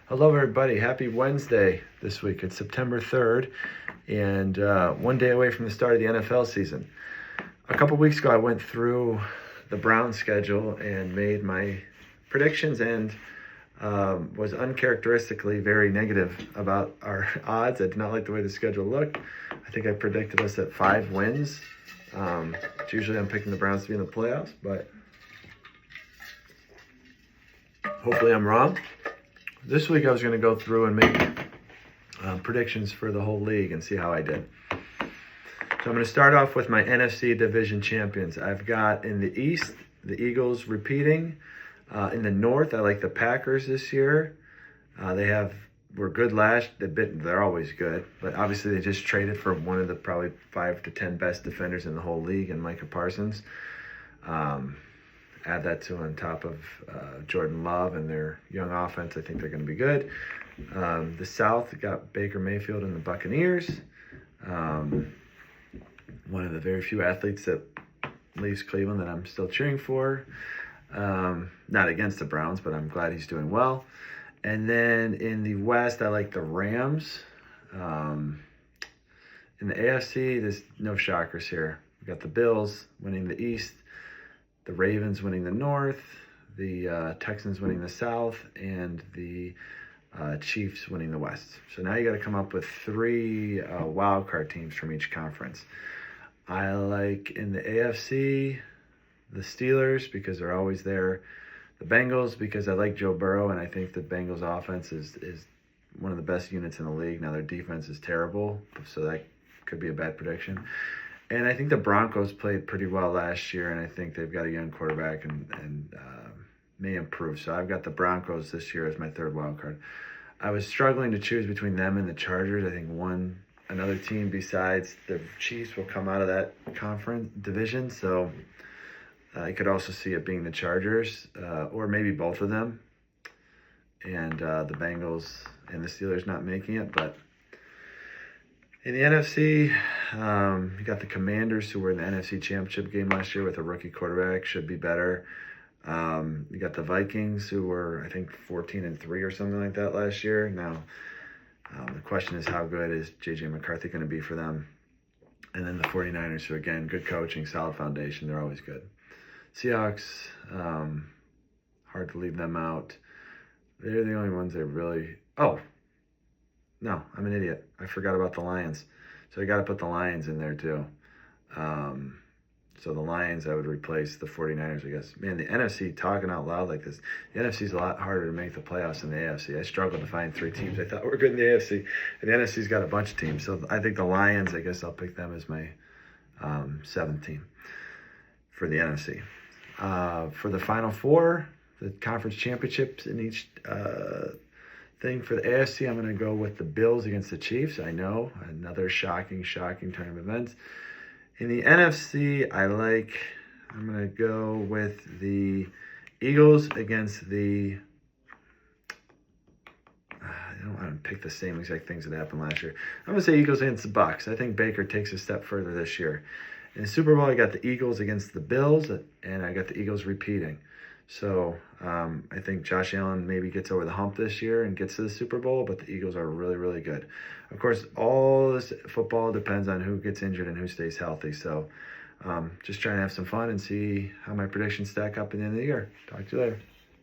Hello, everybody. Happy Wednesday this week. It's September 3rd, and one day away from the start of the NFL season. A couple weeks ago, I went through the Browns schedule and made my predictions and was uncharacteristically very negative about our odds. I did not like the way the schedule looked. I think I predicted us at 5 wins. Usually I'm picking the Browns to be in the playoffs, but hopefully I'm wrong. This week I was going to go through and make predictions for the whole league and see how I did. So I'm going to start off with my NFC division champions. I've got in the East, the Eagles repeating. In the North, I like the Packers this year. Were good last. They're always good, but obviously they just traded for one of the probably 5 to 10 best defenders in the whole league, and Micah Parsons. Add that to on top of Jordan Love and their young offense. I think they're going to be good. The South got Baker Mayfield and the Buccaneers. One of the very few athletes that leaves Cleveland that I'm still cheering for. Not against the Browns, but I'm glad he's doing well. And then in the West, I like the Rams. In the AFC, there's no shockers here. We got the Bills winning the East, the Ravens winning the North, the Texans winning the South, and the Chiefs winning the West. So now you got to come up with 3 wild card teams from each conference. I like in the AFC, the Steelers because they're always there. The Bengals because I like Joe Burrow and I think the Bengals offense is one of the best units in the league. Now their defense is terrible, so that could be a bad prediction. And I think the Broncos played pretty well last year, and I think they've got a young quarterback and may improve. So I've got the Broncos this year as my 3rd wild card. I was struggling to choose between them and the Chargers. I think another team besides the Chiefs will come out of that conference division. So I could also see it being the Chargers or maybe both of them, and the Bengals and the Steelers not making it, but. In the NFC, you got the Commanders, who were in the NFC Championship game last year with a rookie quarterback, should be better. You got the Vikings, who were, I think, 14-3 or something like that last year. Now, the question is, how good is J.J. McCarthy going to be for them? And then the 49ers, who, again, good coaching, solid foundation. They're always good. Seahawks, hard to leave them out. They're the only ones that really... Oh, no, I'm an idiot. I forgot about the Lions. So I got to put the Lions in there too. So the Lions, I would replace the 49ers, I guess. Man, the NFC, talking out loud like this, the NFC is a lot harder to make the playoffs than the AFC. I struggled to find 3 teams I thought were good in the AFC. And the NFC's got a bunch of teams. So I think the Lions, I guess I'll pick them as my 7th team for the NFC. For the Final Four, the conference championships in each thing for the AFC, I'm going to go with the Bills against the Chiefs. I know, another shocking turn of events. In the NFC, I'm going to go with the Eagles against the... I don't want to pick the same exact things that happened last year. I'm going to say Eagles against the Bucks. I think Baker takes a step further this year. In the Super Bowl, I got the Eagles against the Bills, and I got the Eagles repeating. So I think Josh Allen maybe gets over the hump this year and gets to the Super Bowl, but the Eagles are really, really good. Of course, all this football depends on who gets injured and who stays healthy. So just trying to have some fun and see how my predictions stack up at the end of the year. Talk to you later.